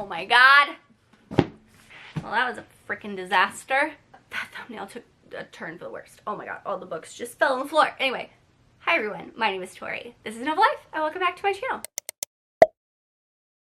Oh my god. Well, that was a freaking disaster. That thumbnail took a turn for the worst. Oh my god, all the books just fell on the floor. Anyway, hi everyone, my name is Tori. This is Novel Life, and welcome back to my channel.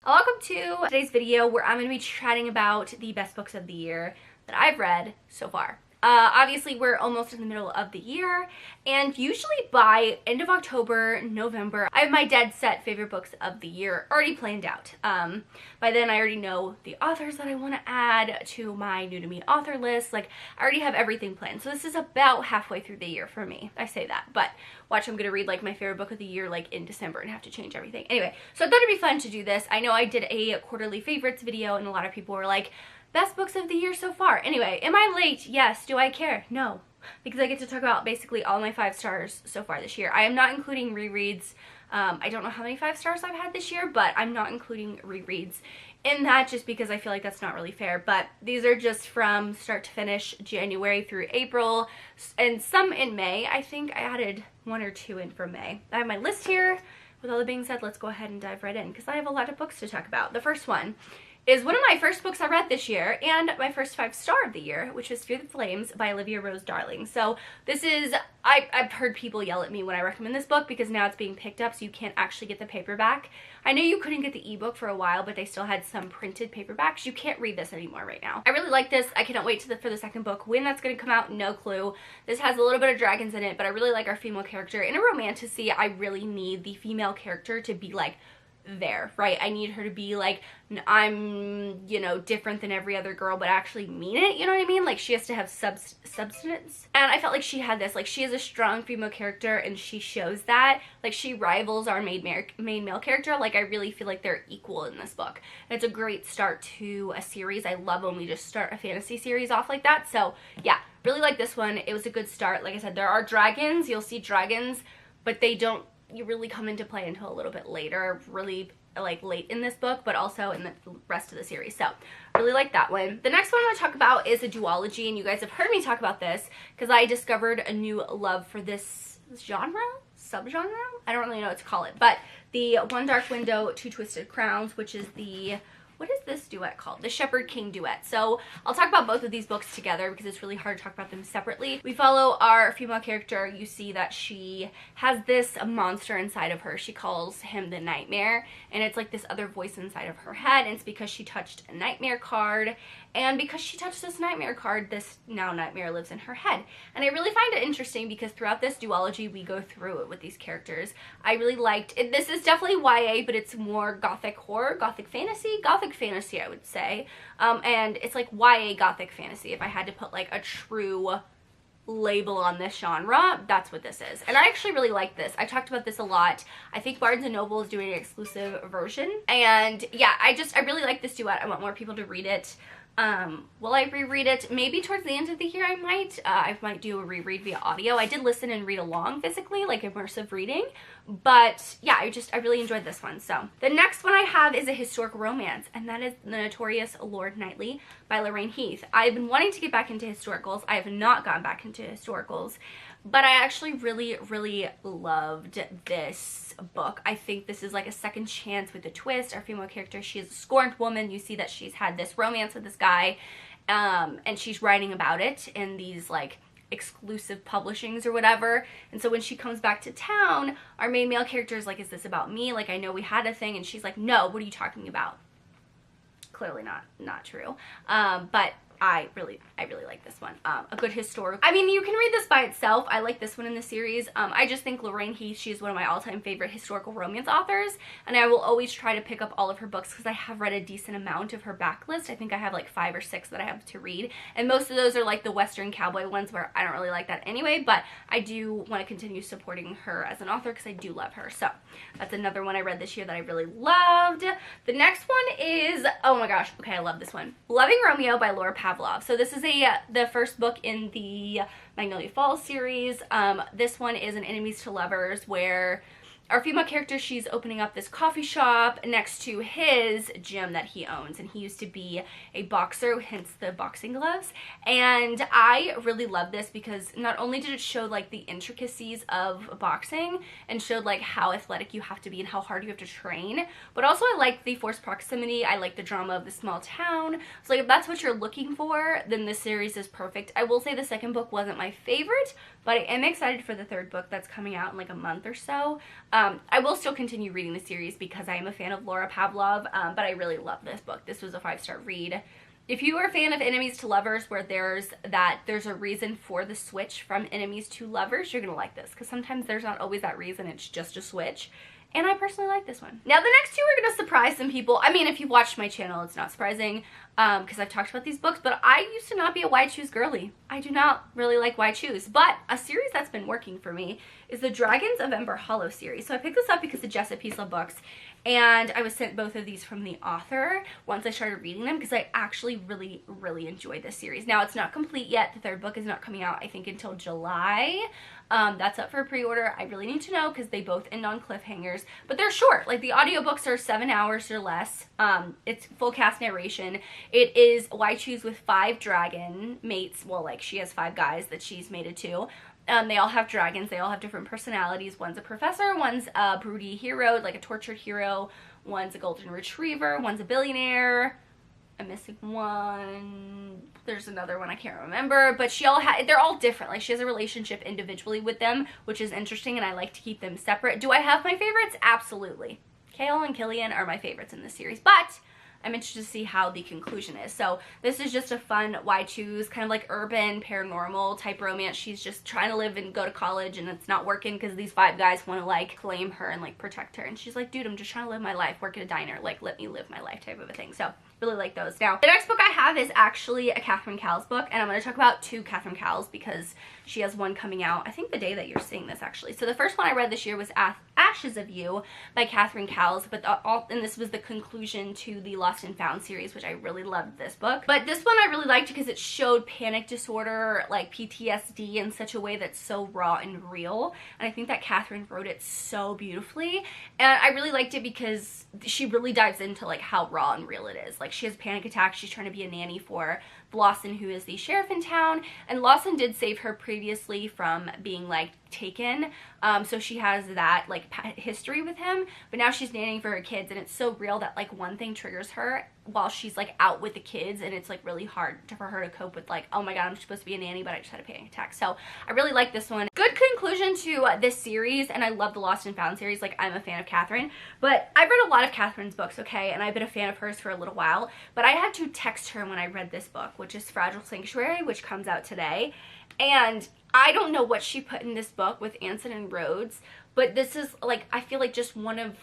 Welcome to today's video where I'm going to be chatting about the best books of the year that I've read so far. Obviously, we're almost in the middle of the year, and usually by end of October, November, I have my dead set favorite books of the year already planned out. By then, I already know the authors that I want to add to my new to me author list. Like, I already have everything planned. So this is about halfway through the year for me. I say that, but watch, I'm going to read like my favorite book of the year like in December and have to change everything. Anyway, so I thought it'd be fun to do this. I know I did a quarterly favorites video, and a lot of people were like, best books of the year so far. Anyway, am I late? Yes. Do I care? No. Because I get to talk about basically all my 5 stars so far this year. I am not including rereads. I don't know how many 5 stars I've had this year, but I'm not including rereads in that just because I feel like that's not really fair. But these are just from start to finish, January through April, and some in May. I think I added 1 or 2 in for May. I have my list here. With all that being said, let's go ahead and dive right in because I have a lot of books to talk about. The first one is one of my first books I read this year and my first 5-star of the year, which is Fear the Flames by Olivia Rose Darling. So this is, I've heard people yell at me when I recommend this book because now it's being picked up so you can't actually get the paperback. I know you couldn't get the ebook for a while, but they still had some printed paperbacks. You can't read this anymore right now. I really like this. I cannot wait for the second book. When that's going to come out, no clue. This has a little bit of dragons in it, but I really like our female character. In a romantasy, I really need the female character to be like there, right? I need her to be like, I'm, you know, different than every other girl, but actually mean it, you know what I mean? Like, she has to have substance. And I felt like she had this. Like, she is a strong female character, and she shows that. Like, she rivals our main male character. Like, I really feel like they're equal in this book. And it's a great start to a series. I love when we just start a fantasy series off like that. So, yeah, really like this one. It was a good start. Like I said, there are dragons. You'll see dragons, but they don't really come into play until a little bit later, really like late in this book, but also in the rest of the series. So really like that one. The next one I want to talk about is a duology, and you guys have heard me talk about this because I discovered a new love for this genre, subgenre. I don't really know what to call it, but the One Dark Window, Two Twisted Crowns, which is the, what is this duet called? The Shepherd King duet. So I'll talk about both of these books together because it's really hard to talk about them separately. We follow our female character. You see that she has this monster inside of her. She calls him the Nightmare, and it's like this other voice inside of her head, and it's because she touched a nightmare card. And because she touched this nightmare card, this now nightmare lives in her head. And I really find it interesting because throughout this duology, we go through it with these characters. I really liked it. This is definitely YA, but it's more gothic horror, gothic fantasy, I would say. And it's like YA gothic fantasy. If I had to put like a true label on this genre, that's what this is. And I actually really like this. I talked about this a lot. I think Barnes & Noble is doing an exclusive version. And yeah, I really like this duet. I want more people to read it. Will I reread it? Maybe towards the end of the year I might do a reread via audio. I did listen and read along physically, like immersive reading, but yeah, I really enjoyed this one. So the next one I have is a historical romance, and that is The Notorious Lord Knightley by Lorraine Heath. I've been wanting to get back into historicals. I have not gone back into historicals, but I actually really loved this book. I think this is like a second chance with a twist. Our female character, she is a scorned woman. You see that she's had this romance with this guy, and she's writing about it in these like exclusive publishings or whatever. And so when she comes back to town, our main male character is like, is this about me? Like, I know we had a thing. And she's like, no, what are you talking about? Clearly not true. But I really like this one. A good historical. I mean, you can read this by itself. I like this one in the series. I just think Lorraine Heath, she's one of my all-time favorite historical romance authors, and I will always try to pick up all of her books because I have read a decent amount of her backlist. I think I have like 5 or 6 that I have to read, and most of those are like the Western cowboy ones where I don't really like that anyway, but I do want to continue supporting her as an author because I do love her. So that's another one I read this year that I really loved. The next one is, oh my gosh, okay, I love this one. Loving Romeo by Laura Pavlov. So this is the first book in the Magnolia Falls series. This one is an enemies to lovers where our female character, she's opening up this coffee shop next to his gym that he owns, and he used to be a boxer, hence the boxing gloves. And I really love this because not only did it show like the intricacies of boxing and showed like how athletic you have to be and how hard you have to train, but also I like the forced proximity. I like the drama of the small town. So like if that's what you're looking for, then this series is perfect. I will say the second book wasn't my favorite, but I am excited for the third book that's coming out in like a month or so. I will still continue reading the series because I am a fan of Laura Pavlov, but I really love this book. This was a 5-star read. If you are a fan of enemies to lovers, where there's a reason for the switch from enemies to lovers, you're gonna like this, because sometimes there's not always that reason, it's just a switch. And I personally like this one. Now the next two are gonna surprise some people. I mean, if you've watched my channel, it's not surprising, because I've talked about these books, but I used to not be a Hwy Choose girly. I do not really like Hwy Choose, but a series that's been working for me is the Dragons of Ember Hollow series. So I picked this up because of Josef books, and I was sent both of these from the author once I started reading them because I actually really, really enjoyed this series. Now it's not complete yet. The third book is not coming out, I think, until July. That's up for pre-order. I really need to know because they both end on cliffhangers, but they're short. Like the audiobooks are 7 hours or less. It's full cast narration. It is Hwy Choose with 5 dragon mates. Well, like she has 5 guys that she's mated to. They all have dragons. They all have different personalities. One's a professor, one's a broody hero, like a tortured hero. One's a golden retriever, one's a billionaire. I'm missing one. There's another one I can't remember, but they're all different. Like she has a relationship individually with them, which is interesting, and I like to keep them separate. Do I have my favorites? Absolutely. Kale and Killian are my favorites in this series, but I'm interested to see how the conclusion is. So this is just a fun Hwy Choose, kind of like urban paranormal type romance. She's just trying to live and go to college, and it's not working because these 5 guys want to like claim her and like protect her, and she's like, dude, I'm just trying to live my life, work at a diner, like let me live my life type of a thing. So really like those. Now the next book I have is actually a Catherine Cowles book, and I'm going to talk about 2 Catherine Cowles because she has one coming out I think the day that you're seeing this actually. So the first one I read this year was Ashes of You by Catherine Cowles, but and this was the conclusion to the Lost and Found series, which I really loved this book. But this one I really liked because it showed panic disorder, like PTSD, in such a way that's so raw and real, and I think that Catherine wrote it so beautifully, and I really liked it because she really dives into like how raw and real it is. Like she has panic attacks, she's trying to be a nanny for Lawson, who is the sheriff in town, and Lawson did save her previously from being like taken, so she has that like history with him, but now she's nannying for her kids, and it's so real that like one thing triggers her while she's like out with the kids, and it's like really hard for her to cope with like, oh my god, I'm supposed to be a nanny but I just had a panic attack. So I really like this one. Good conclusion to this series, and I love the Lost and Found series. Like I'm a fan of Catherine, but I've read a lot of Catherine's books, okay, and I've been a fan of hers for a little while, but I had to text her when I read this book, which is Fragile Sanctuary, which comes out today, and I don't know what she put in this book with Anson and Rhodes, but this is like, I feel like just one of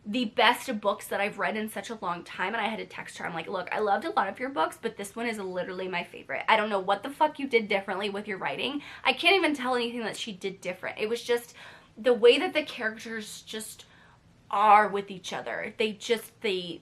the best books that I've read in such a long time, and I had to text her. I'm like, look, I loved a lot of your books, but this one is literally my favorite. I don't know what the fuck you did differently with your writing. I can't even tell anything that she did different. It was just the way that the characters just are with each other. They just, the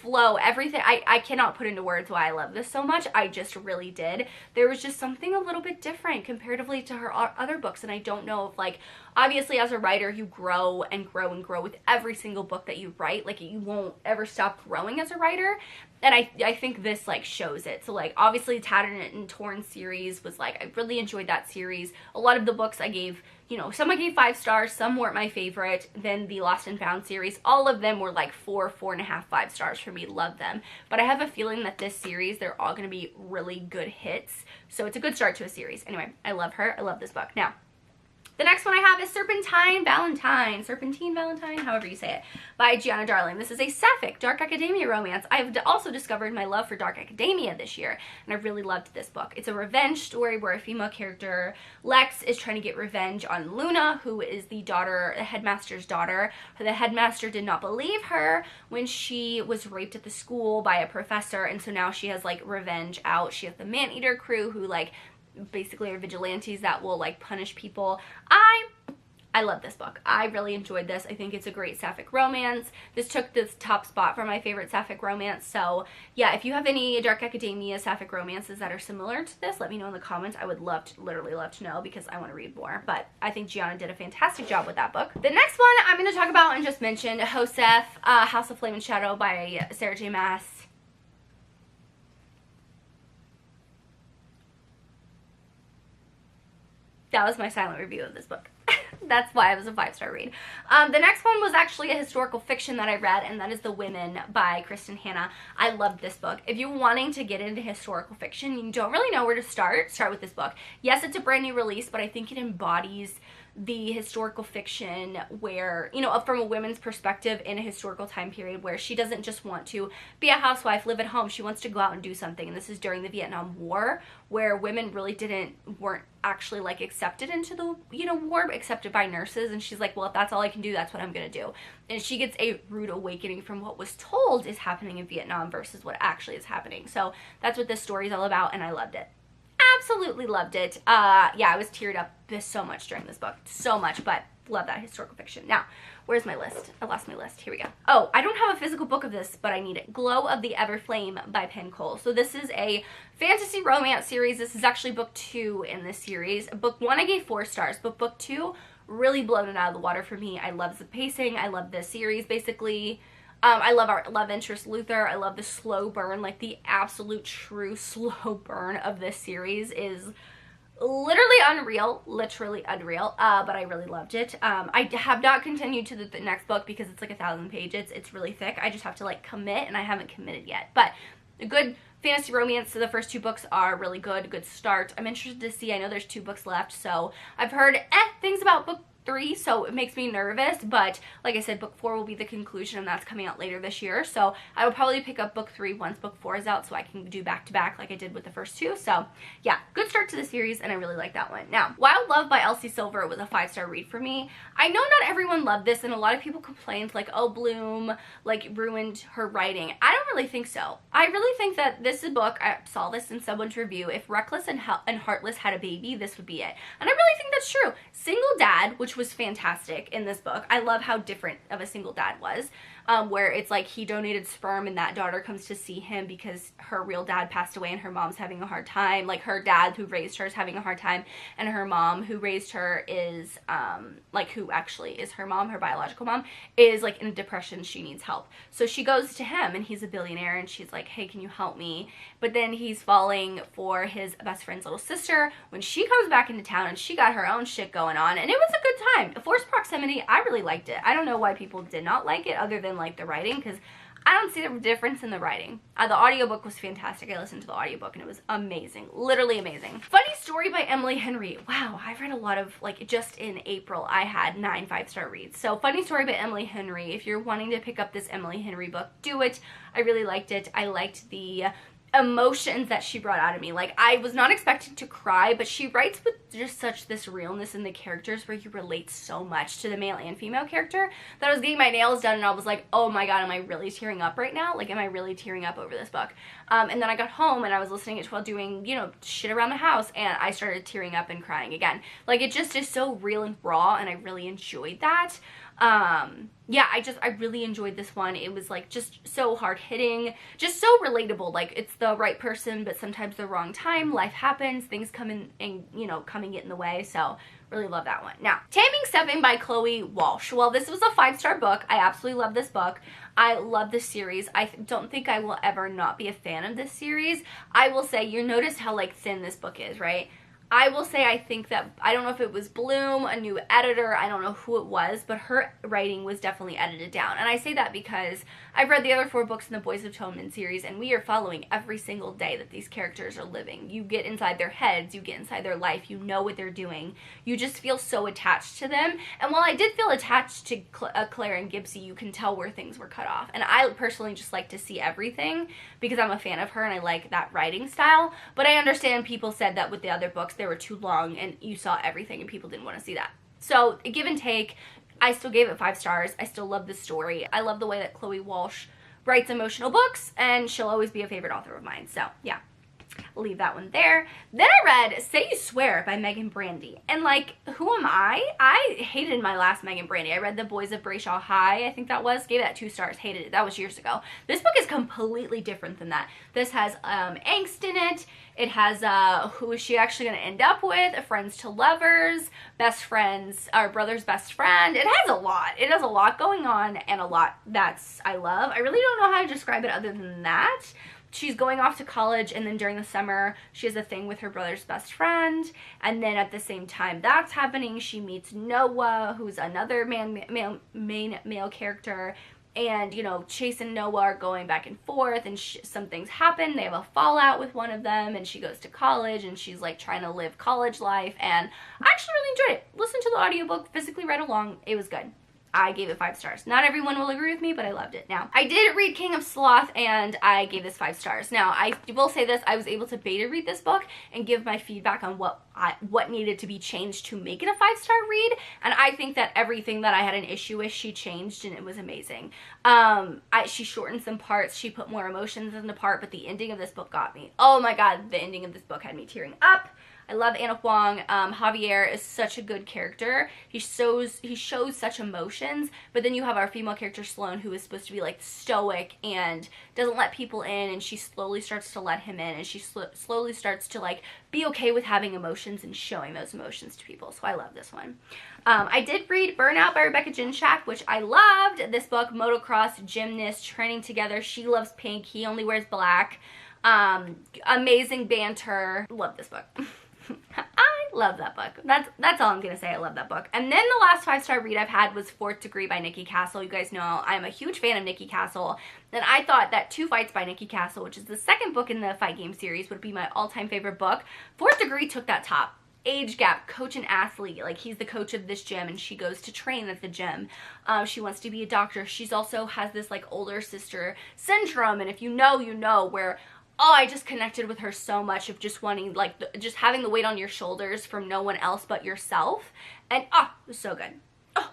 flow, everything. I cannot put into words why I love this so much. I just really did. There was just something a little bit different comparatively to her other books, and I don't know if, like, obviously as a writer you grow and grow and grow with every single book that you write. Like you won't ever stop growing as a writer, and I think this like shows it. So like obviously Tattered and Torn series was like, I really enjoyed that series. A lot of the books I gave, you know, some I gave 5 stars, some weren't my favorite. Then the Lost and Found series, all of them were like 4, 4.5, 5 stars for me. Love them. But I have a feeling that this series, they're all going to be really good hits. So it's a good start to a series. Anyway, I love her. I love this book. Now, the next one I have is Serpentine, Valentine, however you say it, by Gianna Darling. This is a sapphic dark academia romance. I've also discovered my love for dark academia this year, and I really loved this book. It's a revenge story where a female character, Lex, is trying to get revenge on Luna, who is the headmaster's daughter. The headmaster did not believe her when she was raped at the school by a professor, and so now she has like revenge out. She has the man-eater crew who like basically are vigilantes that will like punish people. I love this book. I really enjoyed this. I think it's a great sapphic romance. This took this top spot for my favorite sapphic romance. So yeah, if you have any dark academia sapphic romances that are similar to this, let me know in the comments. I would love to, literally love to know, because I want to read more. But I think Gianna did a fantastic job with that book. The next one I'm going to talk about and just mention, Josef, House of Flame and Shadow by Sarah J. Maas. That was my silent review of this book. That's why it was a 5-star read. The next one was actually a historical fiction that I read, and that is The Women by Kristen Hanna. I loved this book. If you're wanting to get into historical fiction and you don't really know where to start with this book. Yes, it's a brand new release, but I think it embodies the historical fiction where, you know, from a women's perspective in a historical time period where she doesn't just want to be a housewife, live at home. She wants to go out and do something. And this is during the Vietnam War, where women really weren't actually like accepted into the, you know, war, accepted by nurses. And she's like, well, if that's all I can do, that's what I'm gonna do. And she gets a rude awakening from what was told is happening in Vietnam versus what actually is happening. So that's what this story is all about, and I loved it. Absolutely loved it. Yeah, I was teared up so much during this book. So much, but love that historical fiction. Now, where's my list? I lost my list. Here we go. Oh, I don't have a physical book of this, but I need it. Glow of the Everflame by Penn Cole. So this is a fantasy romance series. This is actually book 2 in this series. Book 1 I gave 4 stars, but book 2 really blown it out of the water for me. I love the pacing. I love this series, basically. I love our love interest Luther. I love the slow burn, like the absolute true slow burn of this series is literally unreal, but I really loved it. I have not continued to the next book because it's like 1,000 pages. It's really thick. I just have to like commit, and I haven't committed yet, but a good fantasy romance. So the first 2 books are really good start. I'm interested to see, I know there's 2 books left, so I've heard things about book 3, so it makes me nervous, but like I said, book 4 will be the conclusion, and that's coming out later this year. So I will probably pick up book 3 once book 4 is out, so I can do back to back like I did with the first 2. So yeah, good start to the series, and I really like that one. Now, Wild Love by Elsie Silver was a 5-star read for me. I know not everyone loved this, and a lot of people complained like, oh, Bloom like ruined her writing. I don't really think so. I really think that this is a book, I saw this in someone's review, if Reckless and Heartless had a baby, this would be it. And I really think that's true. Single Dad, which was fantastic in this book. I love how different of a single dad was, where it's like he donated sperm and that daughter comes to see him because her real dad passed away and her mom's having a hard time. Like her dad who raised her is having a hard time, and her mom who raised her is like who actually is her mom, her biological mom, is like in a depression. She needs help. So she goes to him, and he's a billionaire, and she's like, hey, can you help me? But then he's falling for his best friend's little sister when she comes back into town, and she got her own shit going on, and it was a good time. Forced Proximity, I really liked it. I don't know why people did not like it other than like the writing, because I don't see the difference in the writing. The audiobook was fantastic. I listened to the audiobook and it was amazing. Literally amazing. Funny Story by Emily Henry. Wow, I've read a lot of, like, just in April I had 9 5-star reads. So Funny Story by Emily Henry. If you're wanting to pick up this Emily Henry book, do it. I really liked it. I liked the emotions that she brought out of me. Like, I was not expecting to cry, but she writes with just such this realness in the characters where you relate so much to the male and female character that I was getting my nails done and I was like, oh my god, am I really tearing up right now? Like, am I really tearing up over this book? And then I got home and I was listening to it while doing, you know, shit around the house, and I started tearing up and crying again. Like, it just is so real and raw, and I really enjoyed that. Yeah, I really enjoyed this one. It was like just so hard hitting, just so relatable. Like, it's the right person, but sometimes the wrong time. Life happens, things come in and, you know, come and get in the way. So really love that one. Now, Taming Sevening by Chloe Walsh. Well, this was a 5-star book. I absolutely love this book. I love this series. I don't think I will ever not be a fan of this series. I will say, you notice how like thin this book is, right? I will say I think that, I don't know if it was Bloom, a new editor, I don't know who it was, but her writing was definitely edited down. And I say that because I've read the other 4 books in the Boys of Toman series, and we are following every single day that these characters are living. You get inside their heads, you get inside their life, you know what they're doing. You just feel so attached to them. And while I did feel attached to Claire and Gibbsy, you can tell where things were cut off. And I personally just like to see everything because I'm a fan of her and I like that writing style. But I understand people said that with the other books, they were too long and you saw everything and people didn't want to see that. So give and take, I still gave it 5 stars. I still love the story. I love the way that Chloe Walsh writes emotional books, and she'll always be a favorite author of mine. So yeah. leave that one there. Then I read Say You Swear by Megan Brandy. And like, who am I? I hated my last Megan Brandy. I read The Boys of Brayshaw High, I think that was. Gave that 2 stars. Hated it. That was years ago. This book is completely different than that. This has angst in it. It has who is she actually going to end up with, friends to lovers, best friends, or brother's best friend. It has a lot. It has a lot going on and a lot that's I love. I really don't know how to describe it other than that. She's going off to college, and then during the summer she has a thing with her brother's best friend, and then at the same time that's happening, she meets Noah, who's another main male character. And, you know, Chase and Noah are going back and forth, and some things happen. They have a fallout with one of them, and she goes to college, and she's, like, trying to live college life. And I actually really enjoyed it. Listened to the audiobook, physically read along. It was good. I gave it 5 stars. Not everyone will agree with me, but I loved it. Now, I did read King of Sloth, and I gave this 5 stars. Now, I will say this. I was able to beta read this book and give my feedback on what needed to be changed to make it a 5-star read, and I think that everything that I had an issue with, she changed, and it was amazing. She shortened some parts. She put more emotions in the part, but the ending of this book got me. Oh my god, the ending of this book had me tearing up. I love Anna Huang. Javier is such a good character. He shows such emotions, but then you have our female character Sloan, who is supposed to be like stoic and doesn't let people in, and she slowly starts to let him in, and she slowly starts to like be okay with having emotions and showing those emotions to people. So I love this one. I did read Burnout by Rebecca Jinshak, which I loved. This book, motocross, gymnast, training together. She loves pink. He only wears black. Amazing banter. Love this book. I love that book. That's all I'm gonna say. I love that book. And then the last 5-star read I've had was 4th Degree by Nikki Castle. You guys know I'm a huge fan of Nikki Castle, and I thought that 2 Fights by Nikki Castle, which is the 2nd book in the Fight Game series, would be my all-time favorite book. 4th Degree took that top. Age gap, coach and athlete, like he's the coach of this gym and she goes to train at the gym. She wants to be a doctor. She's also has this like older sister syndrome, and if you know, you know, where I just connected with her so much of just wanting, like, just having the weight on your shoulders from no one else but yourself. And, it was so good. Oh,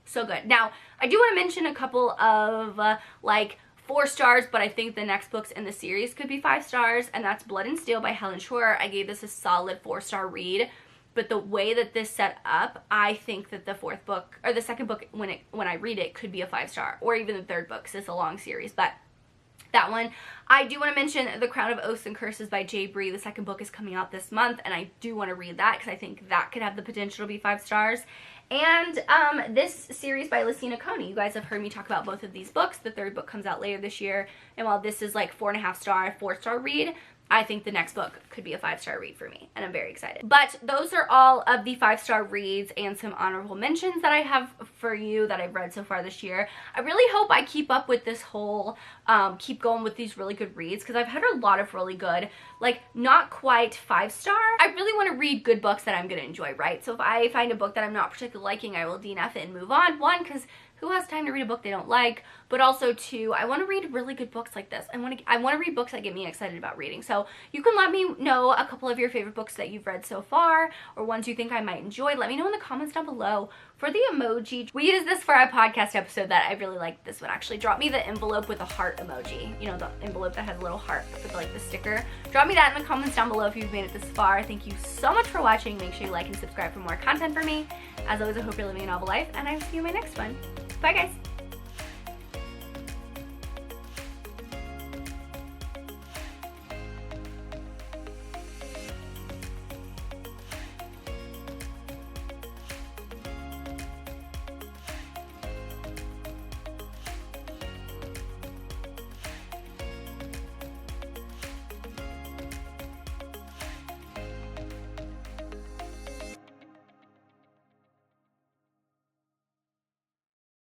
so good. Now, I do want to mention a couple of, like, 4 stars, but I think the next books in the series could be 5 stars, and that's Blood and Steel by Helen Schwer. I gave this a solid 4-star read, but the way that this set up, I think that the 4th book, or the 2nd book, when I read it, could be a 5-star, or even the 3rd book, because it's a long series, but that one. I do want to mention The Crown of Oaths and Curses by Jay Bree. The 2nd book is coming out this month, and I do want to read that because I think that could have the potential to be 5 stars. And this series by Lucina Coney. You guys have heard me talk about both of these books. The 3rd book comes out later this year, and while this is like 4.5 star, 4-star read, I think the next book could be a 5-star read for me, and I'm very excited. But those are all of the 5-star reads and some honorable mentions that I have for you that I've read so far this year. I really hope I keep up with this whole, keep going with these really good reads, because I've had a lot of really good, like, not quite 5-star. I really want to read good books that I'm going to enjoy, right? So if I find a book that I'm not particularly liking, I will DNF it and move on. 1, because who has time to read a book they don't like? But also 2, I want to read really good books like this. I want to read books that get me excited about reading. So you can let me know a couple of your favorite books that you've read so far, or ones you think I might enjoy. Let me know in the comments down below. For the emoji, we use this for our podcast episode that I really liked this one actually. Drop me the envelope with a heart emoji. You know, the envelope that has a little heart with like the sticker. Drop me that in the comments down below if you've made it this far. Thank you so much for watching. Make sure you like and subscribe for more content from me. As always, I hope you're living a novel life, and I will see you in my next one. Bye guys!